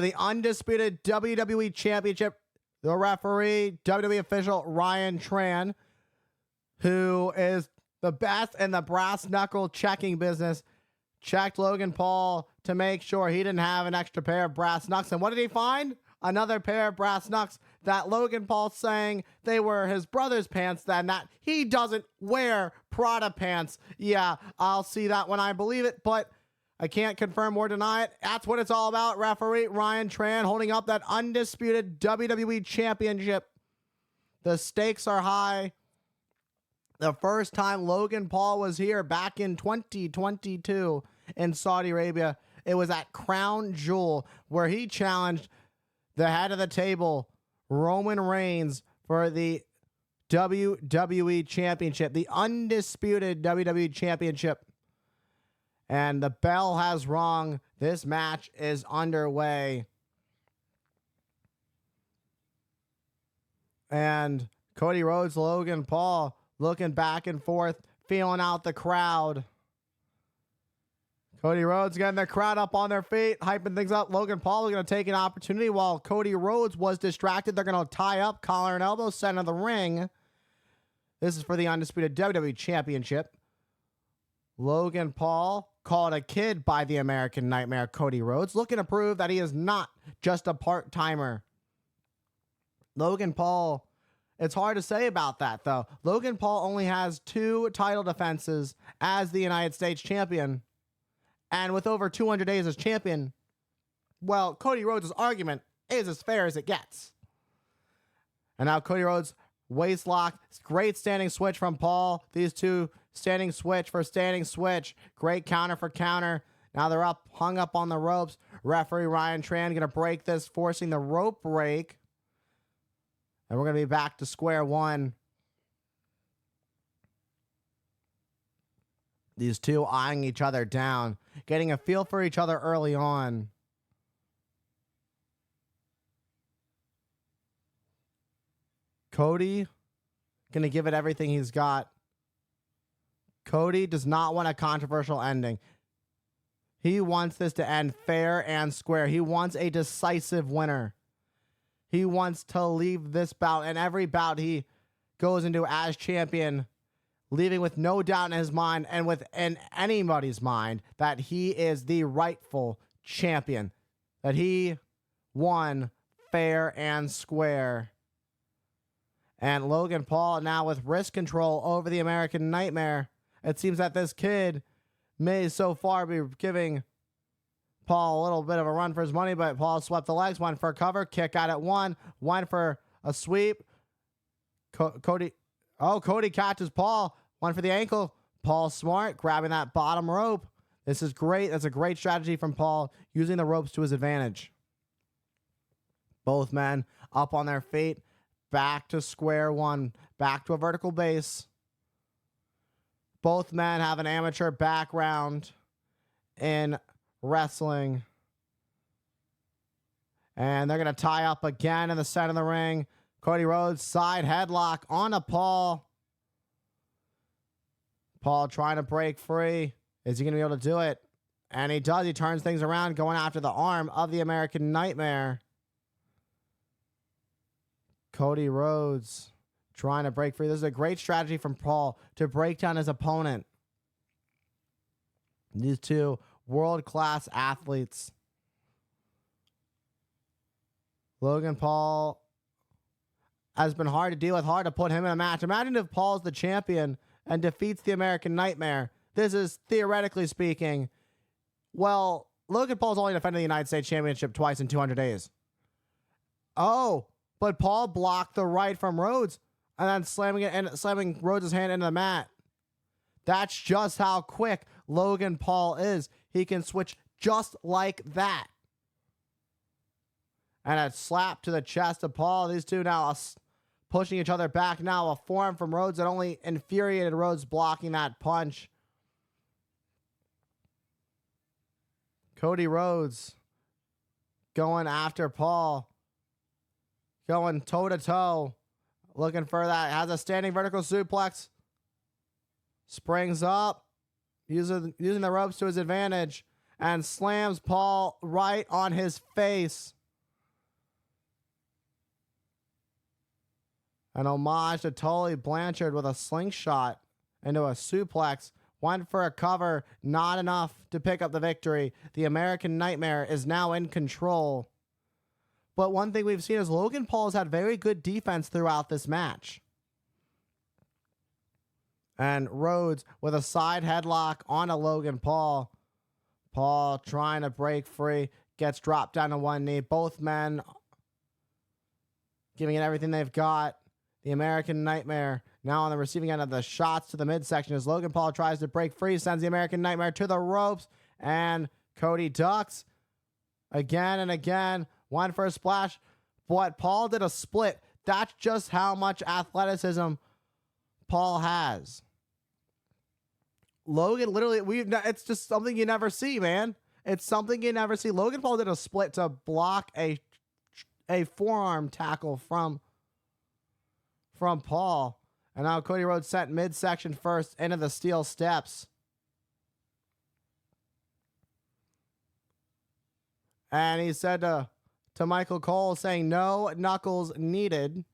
the undisputed WWE Championship, the referee, WWE official Ryan Tran, who is the best in the brass knuckle checking business, checked Logan Paul to make sure he didn't have an extra pair of brass knucks. And what did he find? Another pair of brass knucks that Logan Paul saying they were his brother's pants, that he doesn't wear Prada pants. Yeah, I'll see that when I believe it, but I can't confirm or deny it. That's what it's all about. Referee Ryan Tran holding up that undisputed WWE Championship. The stakes are high. The first time Logan Paul was here back in 2022 in Saudi Arabia, it was at Crown Jewel, where he challenged the head of the table, Roman Reigns, for the WWE Championship, the undisputed WWE Championship. And the bell has rung. This match is underway. And Cody Rhodes, Logan Paul, looking back and forth, feeling out the crowd. Cody Rhodes getting the crowd up on their feet, hyping things up. Logan Paul is going to take an opportunity while Cody Rhodes was distracted. They're going to tie up, collar and elbow, center of the ring. This is for the undisputed WWE Championship. Logan Paul called a kid by the American Nightmare, Cody Rhodes, looking to prove that he is not just a part-timer. Logan Paul, it's hard to say about that, though. Logan Paul only has 2 title defenses as the United States champion. And with over 200 days as champion, well, Cody Rhodes' argument is as fair as it gets. And now Cody Rhodes, waist lock, great standing switch from Paul. These two standing switch for standing switch. Great counter for counter. Now they're up, hung up on the ropes. Referee Ryan Tran going to break this, forcing the rope break. And we're going to be back to square one. These two eyeing each other down, getting a feel for each other early on. Cody going to give it everything he's got. Cody does not want a controversial ending. He wants this to end fair and square. He wants a decisive winner. He wants to leave this bout, and every bout he goes into as champion, leaving with no doubt in his mind and within anybody's mind that he is the rightful champion, that he won fair and square. And Logan Paul now with wrist control over the American Nightmare. It seems that this kid may so far be giving Paul a little bit of a run for his money, but Paul swept the legs, went for a cover, kick out at one for a sweep. Cody catches Paul, one for the ankle. Paul smart, grabbing that bottom rope. This is great. That's a great strategy from Paul, using the ropes to his advantage. Both men up on their feet, back to square one, back to a vertical base. Both men have an amateur background in wrestling. And they're going to tie up again in the center of the ring. Cody Rhodes, side headlock onto Paul. Paul trying to break free. Is he going to be able to do it? And he does. He turns things around, going after the arm of the American Nightmare. Cody Rhodes trying to break free. This is a great strategy from Paul to break down his opponent. These two world-class athletes. Logan Paul has been hard to deal with, hard to put him in a match. Imagine if Paul's the champion and defeats the American Nightmare. This is, theoretically speaking, well, Logan Paul's only defended the United States Championship twice in 200 days. Oh, but Paul blocked the right from Rhodes and then slamming Rhodes' hand into the mat. That's just how quick Logan Paul is. He can switch just like that. And a slap to the chest of Paul. These two now pushing each other back. Now a forearm from Rhodes that only infuriated Rhodes, blocking that punch. Cody Rhodes going after Paul. Going toe-to-toe. Looking for that. Has a standing vertical suplex. Springs up. Using the ropes to his advantage. and slams Paul right on his face. An homage to Tully Blanchard with a slingshot into a suplex. Went for a cover, not enough to pick up the victory. The American Nightmare is now in control. But one thing we've seen is Logan Paul has had very good defense throughout this match. And Rhodes with a side headlock onto Logan Paul. Paul trying to break free, gets dropped down to one knee. Both men giving it everything they've got. The American Nightmare now on the receiving end of the shots to the midsection as Logan Paul tries to break free, sends the American Nightmare to the ropes, and Cody ducks again and again. Went for a splash, but Paul did a split. That's just how much athleticism Paul has. Logan literally, it's just something you never see, man. It's something you never see. Logan Paul did a split to block a forearm tackle from Paul. And now Cody Rhodes sent midsection first into the steel steps. And he said to Michael Cole, saying, "No knuckles needed."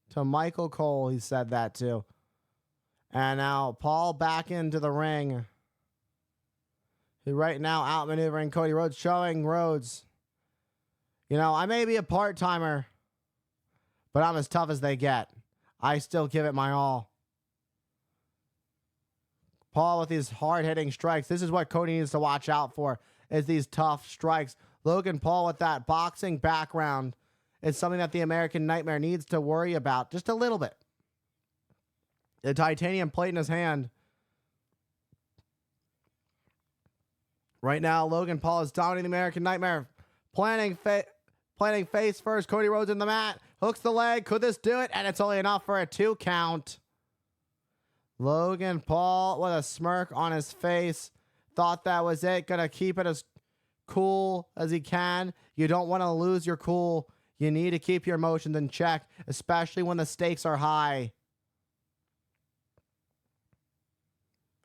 To Michael Cole, he said that too. And now Paul back into the ring. He right now outmaneuvering Cody Rhodes, showing Rhodes, I may be a part-timer, but I'm as tough as they get. I still give it my all. Paul with these hard-hitting strikes. This is what Cody needs to watch out for, is these tough strikes. Logan Paul with that boxing background is something that the American Nightmare needs to worry about just a little bit. The titanium plate in his hand. Right now, Logan Paul is dominating the American Nightmare. Planning face first. Cody Rhodes in the mat. Hooks the leg. Could this do it? And it's only enough for a 2 count. Logan Paul with a smirk on his face. Thought that was it. Gonna keep it as cool as he can. You don't want to lose your cool. You need to keep your emotions in check, especially when the stakes are high.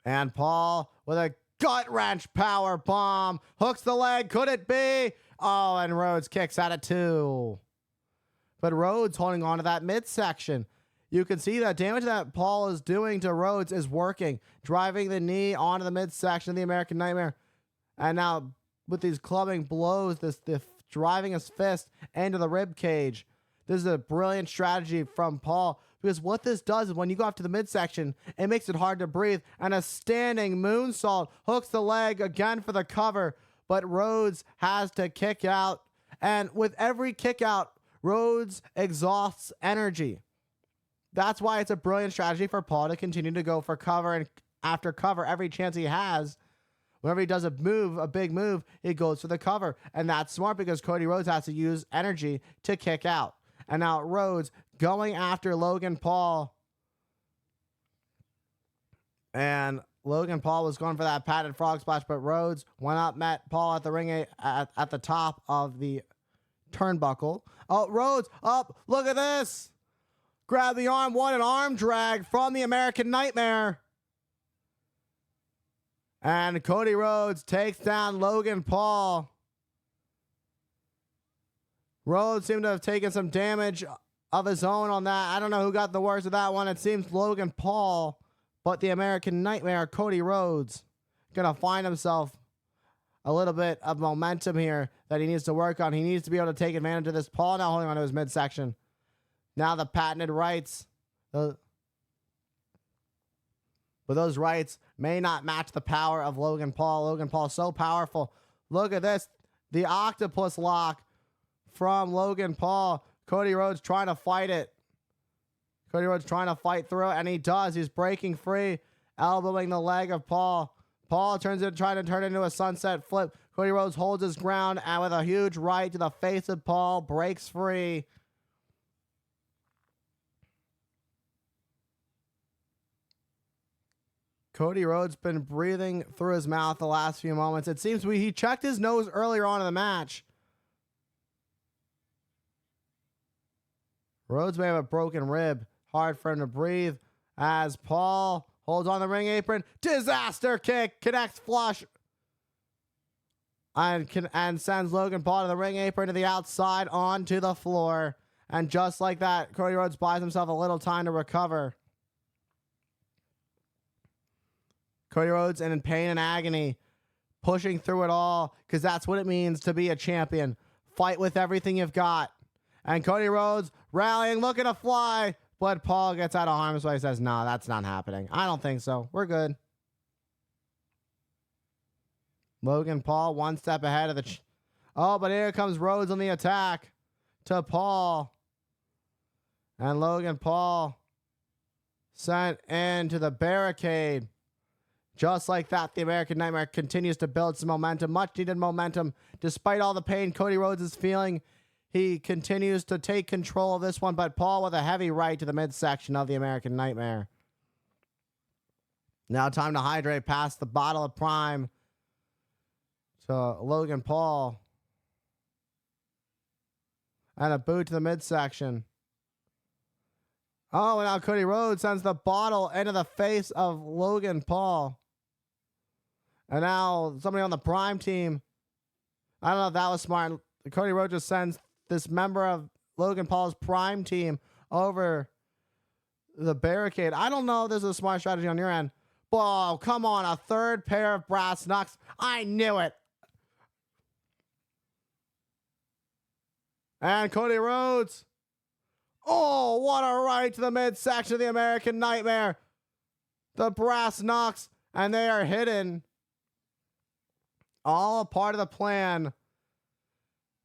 And Paul with a gut wrench power bomb. Hooks the leg. Could it be? Oh, and Rhodes kicks out at 2. But Rhodes holding on to that midsection. You can see that damage that Paul is doing to Rhodes is working. Driving the knee onto the midsection of the American Nightmare. And now with these clubbing blows, this driving his fist into the rib cage. This is a brilliant strategy from Paul. Because what this does is when you go up to the midsection, it makes it hard to breathe. And a standing moonsault hooks the leg again for the cover. But Rhodes has to kick out. And with every kick out, Rhodes exhausts energy. That's why it's a brilliant strategy for Paul to continue to go for cover and after cover every chance he has. Whenever he does a big move, he goes for the cover. And that's smart because Cody Rhodes has to use energy to kick out. And now Rhodes going after Logan Paul. And Logan Paul was going for that patented frog splash, but Rhodes went up, met Paul at the ring at the top of the turnbuckle. Oh, Rhodes up. Look at this. Grab the arm. What an arm drag from the American Nightmare. And Cody Rhodes takes down Logan Paul. Rhodes seemed to have taken some damage of his own on that. I don't know who got the worst of that one. It seems Logan Paul, but the American Nightmare, Cody Rhodes, gonna find himself a little bit of momentum here that he needs to work on. He needs to be able to take advantage of this. Paul now holding on to his midsection. Now the patented rights. But those rights may not match the power of Logan Paul. Logan Paul so powerful. Look at this. The octopus lock from Logan Paul. Cody Rhodes trying to fight it. Cody Rhodes trying to fight through it, and he does. He's breaking free, elbowing the leg of Paul. Paul trying to turn it into a sunset flip. Cody Rhodes holds his ground, and with a huge right to the face of Paul, breaks free. Cody Rhodes been breathing through his mouth the last few moments. It seems he checked his nose earlier on in the match. Rhodes may have a broken rib. Hard for him to breathe as Paul holds on the ring apron. Disaster kick. Connects flush and sends Logan Paul to the ring apron to the outside onto the floor. And just like that, Cody Rhodes buys himself a little time to recover. Cody Rhodes in pain and agony, pushing through it all, because that's what it means to be a champion. Fight with everything you've got. And Cody Rhodes rallying, looking to fly, but Paul gets out of harm's way, says, no, that's not happening. I don't think so. We're good. Logan Paul one step ahead of the... Oh, but here comes Rhodes on the attack to Paul. And Logan Paul sent into the barricade. Just like that, the American Nightmare continues to build some momentum, much needed momentum. Despite all the pain Cody Rhodes is feeling, he continues to take control of this one, but Paul with a heavy right to the midsection of the American Nightmare. Now time to hydrate past the bottle of Prime to Logan Paul. And a boot to the midsection. Oh, and now Cody Rhodes sends the bottle into the face of Logan Paul. And now somebody on the Prime team, I don't know if that was smart. Cody Rhodes just sends this member of Logan Paul's Prime team over the barricade. I don't know if this is a smart strategy on your end. Oh, come on, a third pair of brass knucks. I knew it. And Cody Rhodes. Oh, what a right to the midsection of the American Nightmare. The brass knucks, and they are hidden. All a part of the plan.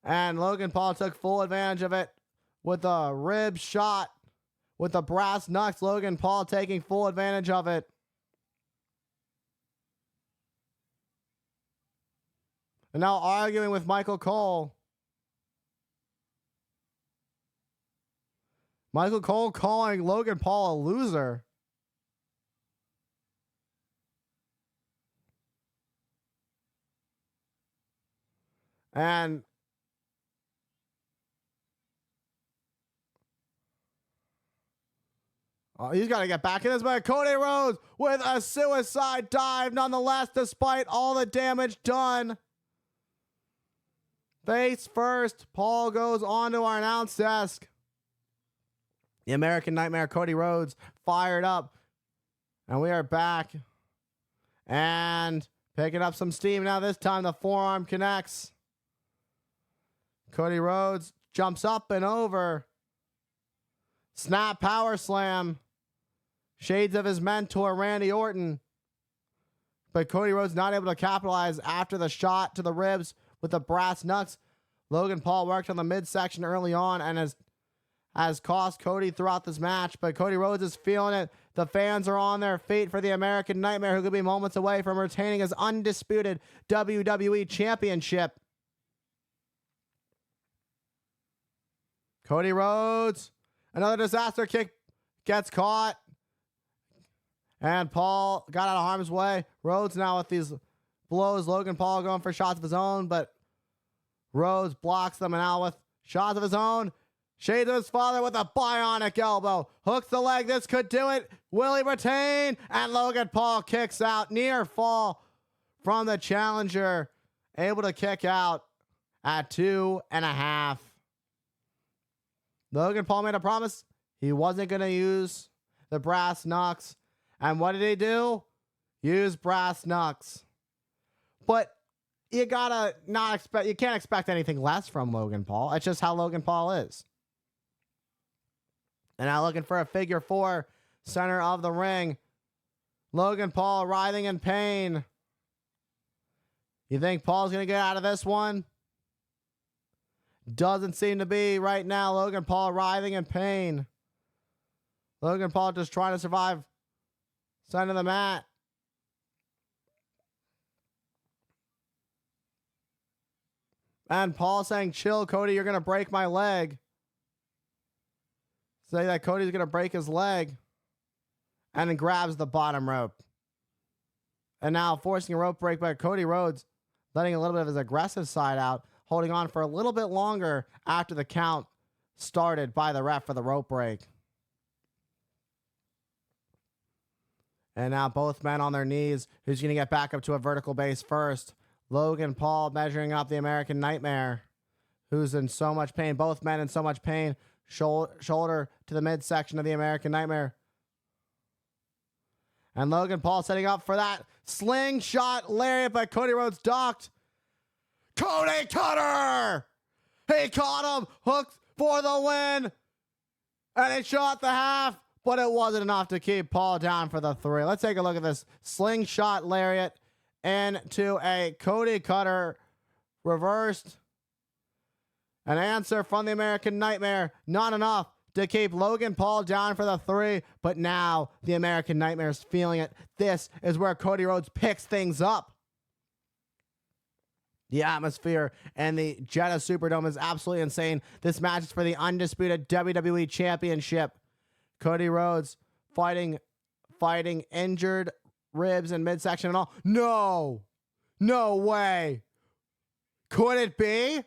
And Logan Paul took full advantage of it with a rib shot. With the brass knucks, Logan Paul taking full advantage of it. And now arguing with Michael Cole. Michael Cole calling Logan Paul a loser. And he's got to get back in this, but Cody Rhodes with a suicide dive nonetheless, despite all the damage done. Face first, Paul goes onto our announce desk. The American Nightmare, Cody Rhodes, fired up. And we are back. And picking up some steam now. This time the forearm connects. Cody Rhodes jumps up and over. Snap power slam. Shades of his mentor, Randy Orton. But Cody Rhodes not able to capitalize after the shot to the ribs with the brass knucks. Logan Paul worked on the midsection early on and has cost Cody throughout this match, but Cody Rhodes is feeling it. The fans are on their feet for the American Nightmare, who could be moments away from retaining his undisputed WWE Championship. Cody Rhodes, another disaster kick, gets caught. And Paul got out of harm's way. Rhodes now with these blows. Logan Paul going for shots of his own, but Rhodes blocks them, and now with shots of his own. Shades of his father with a bionic elbow. Hooks the leg. This could do it. Will he retain? And Logan Paul kicks out. Near fall from the challenger. Able to kick out at 2.5. Logan Paul made a promise. He wasn't going to use the brass knucks. And what did he do? Use brass knucks. But you gotta not expect, you can't expect anything less from Logan Paul. It's just how Logan Paul is. And now looking for a figure 4, center of the ring. Logan Paul writhing in pain. You think Paul's going to get out of this one? Doesn't seem to be right now. Logan Paul writhing in pain. Logan Paul just trying to survive. Side of the mat. And Paul saying, chill, Cody, you're going to break my leg. Say that Cody's going to break his leg. And then grabs the bottom rope. And now forcing a rope break by Cody Rhodes, letting a little bit of his aggressive side out, holding on for a little bit longer after the count started by the ref for the rope break. And now both men on their knees. Who's going to get back up to a vertical base first? Logan Paul measuring up the American Nightmare, who's in so much pain. Both men in so much pain. Shoulder to the midsection of the American Nightmare. And Logan Paul setting up for that slingshot lariat, but Cody Rhodes ducked. Cody Cutter! He caught him, hooked for the win, and he shot the half, but it wasn't enough to keep Paul down for the 3. Let's take a look at this slingshot lariat into a Cody Cutter reversed. An answer from the American Nightmare, not enough to keep Logan Paul down for the 3, but now the American Nightmare is feeling it. This is where Cody Rhodes picks things up. The atmosphere and the Jeddah Superdome is absolutely insane. This match is for the undisputed WWE Championship. Cody Rhodes fighting injured ribs and midsection and all. No way. Could it be?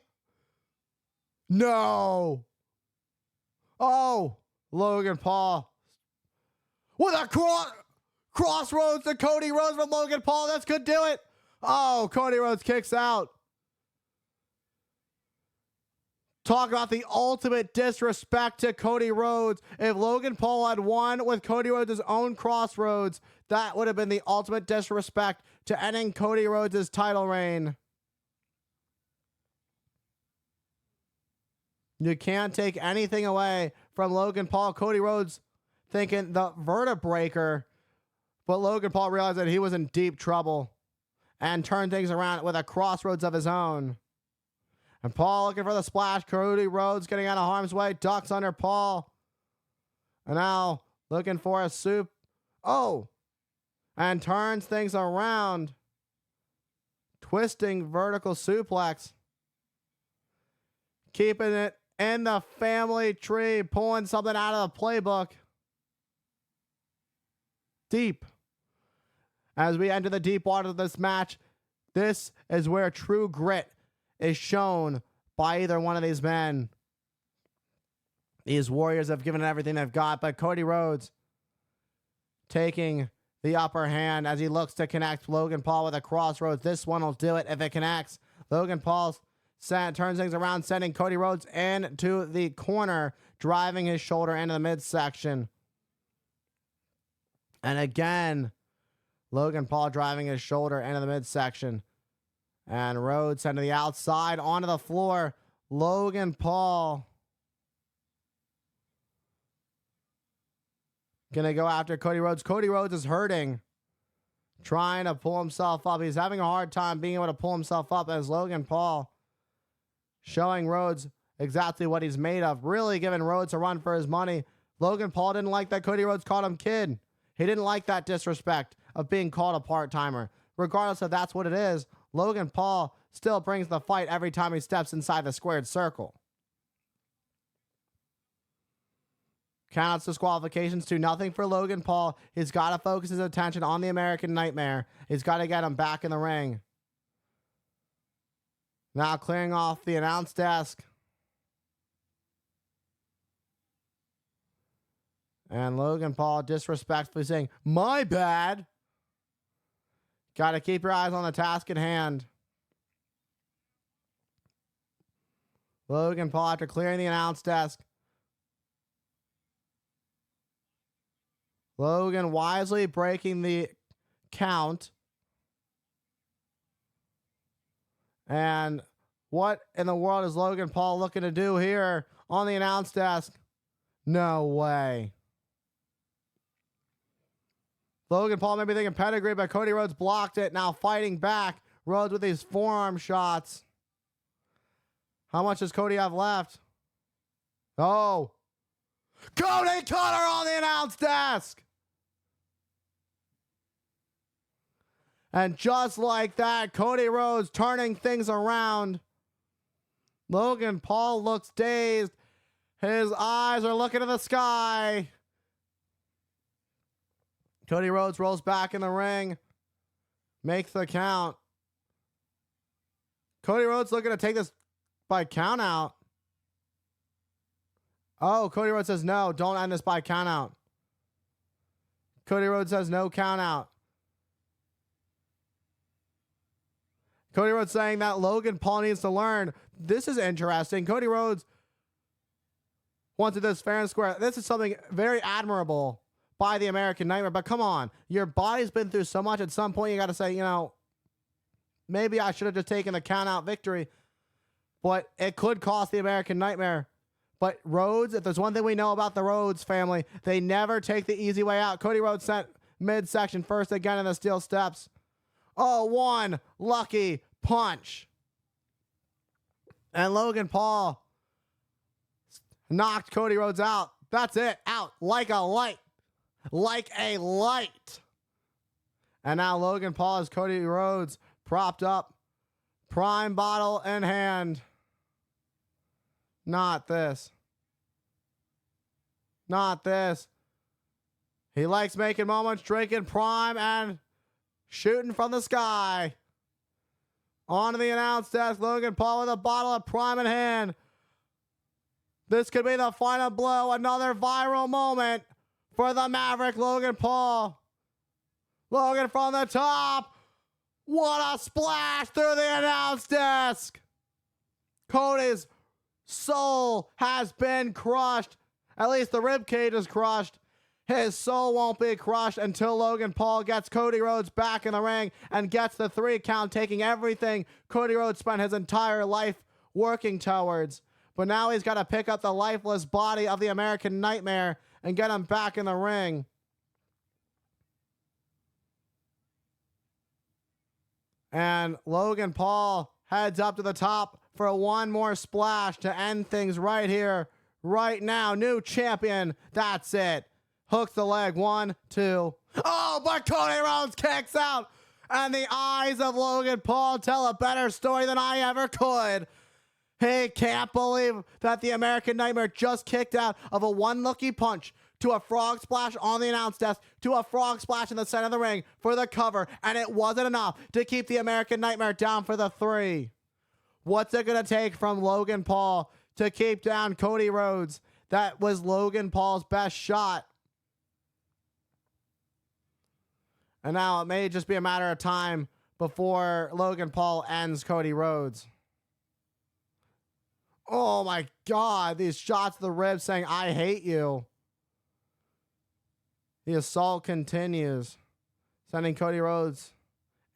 No. Oh, Logan Paul with a crossroads to Cody Rhodes from Logan Paul. This could do it. Oh, Cody Rhodes kicks out. Talk about the ultimate disrespect to Cody Rhodes. If Logan Paul had won with Cody Rhodes' own crossroads, that would have been the ultimate disrespect to ending Cody Rhodes' title reign. You can't take anything away from Logan Paul. Cody Rhodes thinking the vertebreaker, but Logan Paul realized that he was in deep trouble and turned things around with a crossroads of his own. And Paul looking for the splash. Cody Rhodes getting out of harm's way. Ducks under Paul. And now looking for a soup. Oh. And turns things around. Twisting vertical suplex. Keeping it in the family tree. Pulling something out of the playbook. Deep. As we enter the deep waters of this match, this is where true grit is shown by either one of these men. These warriors have given it everything they've got, but Cody Rhodes taking the upper hand as he looks to connect Logan Paul with a crossroads. This one will do it if it connects. Logan Paul turns things around, sending Cody Rhodes into the corner, driving his shoulder into the midsection. And again, Logan Paul driving his shoulder into the midsection. And Rhodes sent to the outside, onto the floor. Logan Paul gonna go after Cody Rhodes. Cody Rhodes is hurting, trying to pull himself up. He's having a hard time being able to pull himself up as Logan Paul showing Rhodes exactly what he's made of. Really giving Rhodes a run for his money. Logan Paul didn't like that Cody Rhodes called him kid. He didn't like that disrespect of being called a part-timer. Regardless if that's what it is, Logan Paul still brings the fight every time he steps inside the squared circle. Counts disqualifications 2-0 for Logan Paul. He's got to focus his attention on the American Nightmare. He's got to get him back in the ring. Now clearing off the announce desk. And Logan Paul disrespectfully saying, "My bad." Got to keep your eyes on the task at hand. Logan Paul, after clearing the announce desk. Logan wisely breaking the count. And what in the world is Logan Paul looking to do here on the announce desk? No way. Logan Paul may be thinking pedigree, but Cody Rhodes blocked it. Now fighting back. Rhodes with these forearm shots. How much does Cody have left? Oh. Cody Cutter on the announce desk. And just like that, Cody Rhodes turning things around. Logan Paul looks dazed. His eyes are looking to the sky. Cody Rhodes rolls back in the ring. Makes the count. Cody Rhodes looking to take this by count out. Oh, Cody Rhodes says no, don't end this by count out. Cody Rhodes says no count out. Cody Rhodes saying that Logan Paul needs to learn. This is interesting. Cody Rhodes wanted this fair and square. This is something very admirable by the American Nightmare. But come on, your body's been through so much. At some point, you got to say, you know, maybe I should have just taken the count-out victory. But it could cost the American Nightmare. But Rhodes, if there's one thing we know about the Rhodes family, they never take the easy way out. Cody Rhodes sent midsection first again in the steel steps. Oh, one lucky punch. And Logan Paul knocked Cody Rhodes out. That's it. Out like a light. Like a light. And now Logan Paul has Cody Rhodes propped up. Prime bottle in hand. Not this. Not this. He likes making moments, drinking prime and shooting from the sky. On to the announce desk. Logan Paul with a bottle of prime in hand. This could be the final blow. Another viral moment for the Maverick Logan Paul. Logan from the top. What a splash through the announce desk. Cody's soul has been crushed. At least the rib cage is crushed. His soul won't be crushed until Logan Paul gets Cody Rhodes back in the ring and gets the 3 count, taking everything Cody Rhodes spent his entire life working towards. But now he's got to pick up the lifeless body of the American Nightmare and get him back in the ring. And Logan Paul heads up to the top for one more splash to end things right here, right now. New champion. That's it. Hooks the leg. 1, 2. Oh, but Cody Rhodes kicks out. And the eyes of Logan Paul tell a better story than I ever could. He can't believe that the American Nightmare just kicked out of a one lucky punch to a frog splash on the announce desk, to a frog splash in the center of the ring for the cover, and it wasn't enough to keep the American Nightmare down for the 3. What's it going to take from Logan Paul to keep down Cody Rhodes? That was Logan Paul's best shot. And now it may just be a matter of time before Logan Paul ends Cody Rhodes. Oh my God, these shots to the ribs saying, I hate you. The assault continues, sending Cody Rhodes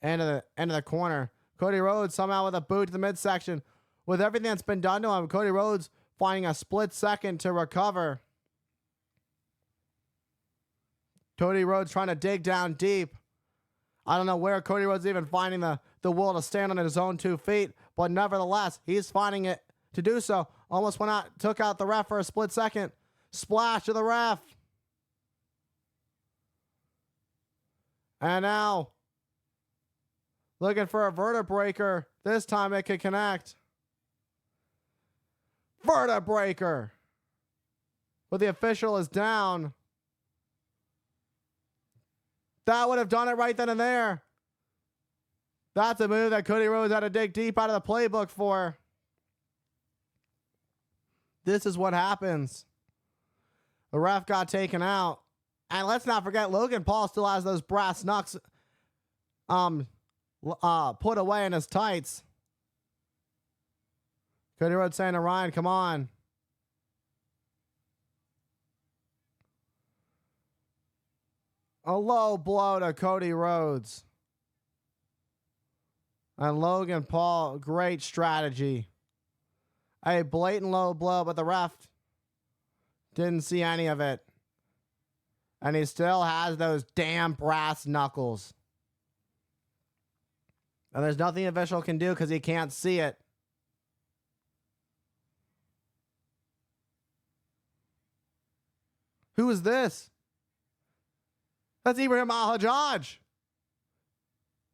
into the corner. Cody Rhodes somehow with a boot to the midsection. With everything that's been done to him, Cody Rhodes finding a split second to recover. Cody Rhodes trying to dig down deep. I don't know where Cody Rhodes is even finding the will to stand on his own 2 feet, but nevertheless, he's finding it to do so. Almost went out, took out the ref for a split second. Splash to the ref. And now, looking for a vertebreaker. This time it could connect. Vertebreaker. But the official is down. That would have done it right then and there. That's a move that Cody Rhodes had to dig deep out of the playbook for. This is what happens. The ref got taken out. And let's not forget, Logan Paul still has those brass knucks put away in his tights. Cody Rhodes saying to Ryan, come on. A low blow to Cody Rhodes. And Logan Paul, great strategy. A blatant low blow, but the ref didn't see any of it. And he still has those damn brass knuckles. And there's nothing the official can do because he can't see it. Who is this? That's Ibrahim Al-Hajjaj.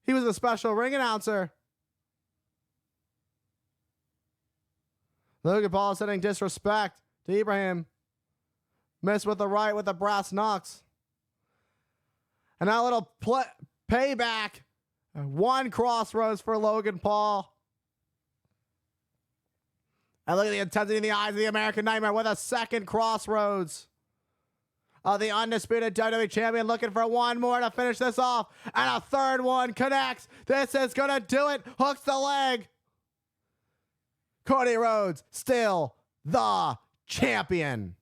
He was a special ring announcer. Logan Paul sending disrespect to Ibrahim. Missed with the right with the brass knucks. And that little payback. 1 crossroads for Logan Paul. And look at the intensity in the eyes of the American Nightmare with a second crossroads. of the undisputed WWE champion, looking for one more to finish this off, and a third one connects. This is gonna do it. Hooks the leg. Cody Rhodes still the champion.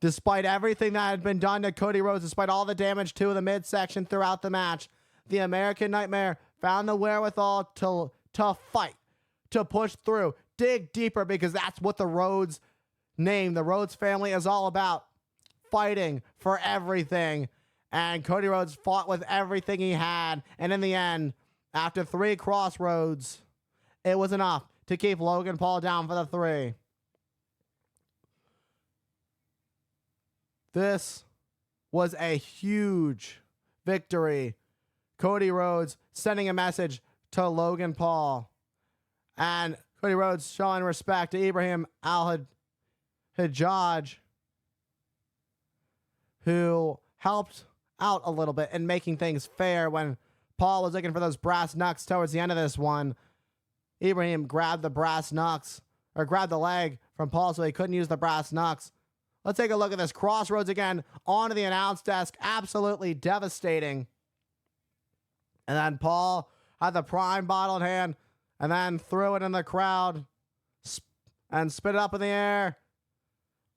Despite everything that had been done to Cody Rhodes, despite all the damage to the midsection throughout the match, the American Nightmare found the wherewithal to fight, to push through, dig deeper, because that's what the Rhodes name, the Rhodes family, is all about. Fighting for everything. And Cody Rhodes fought with everything he had. And in the end, after 3 crossroads, it was enough to keep Logan Paul down for the 3. This was a huge victory. Cody Rhodes sending a message to Logan Paul. And Cody Rhodes showing respect to Ibrahim Al-Hajjaj, who helped out a little bit in making things fair when Paul was looking for those brass knucks towards the end of this one. Ibrahim grabbed the brass knucks, or grabbed the leg from Paul so he couldn't use the brass knucks. Let's take a look at this. Crossroads again onto the announce desk. Absolutely devastating. And then Paul had the prime bottle in hand and then threw it in the crowd and spit it up in the air.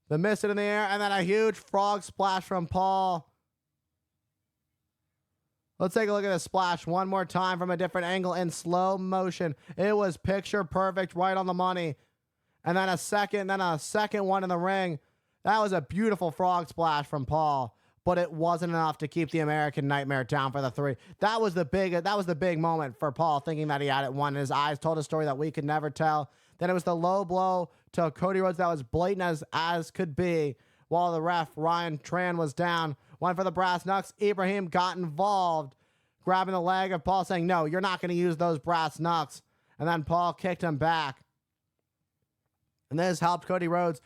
The mist it in the air, and then a huge frog splash from Paul. Let's take a look at this splash one more time from a different angle in slow motion. It was picture perfect, right on the money. And then a second one in the ring. That was a beautiful frog splash from Paul, but it wasn't enough to keep the American Nightmare down for the 3. That was the big moment for Paul, thinking that he had it won. His eyes told a story that we could never tell. Then it was the low blow to Cody Rhodes that was blatant as could be, while the ref, Ryan Tran, was down. Went for the brass knucks. Ibrahim got involved, grabbing the leg of Paul, saying, "No, you're not going to use those brass knucks." And then Paul kicked him back. And this helped Cody Rhodes,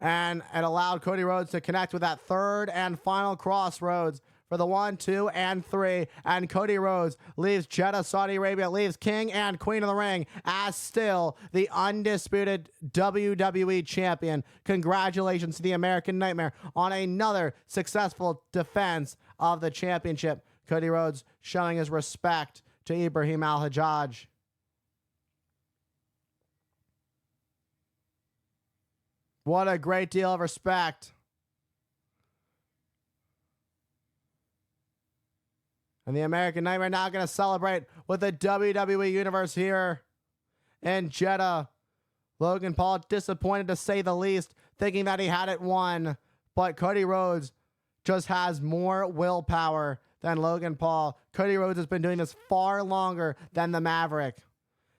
and it allowed Cody Rhodes to connect with that third and final crossroads for the 1, 2, and 3. And Cody Rhodes leaves Jeddah, Saudi Arabia, leaves King and Queen of the Ring as still the undisputed WWE champion. Congratulations to the American Nightmare on another successful defense of the championship. Cody Rhodes showing his respect to Ibrahim Al-Hajjaj. What a great deal of respect. And the American Nightmare now going to celebrate with the WWE Universe here in Jeddah. Logan Paul disappointed to say the least, thinking that he had it won. But Cody Rhodes just has more willpower than Logan Paul. Cody Rhodes has been doing this far longer than the Maverick.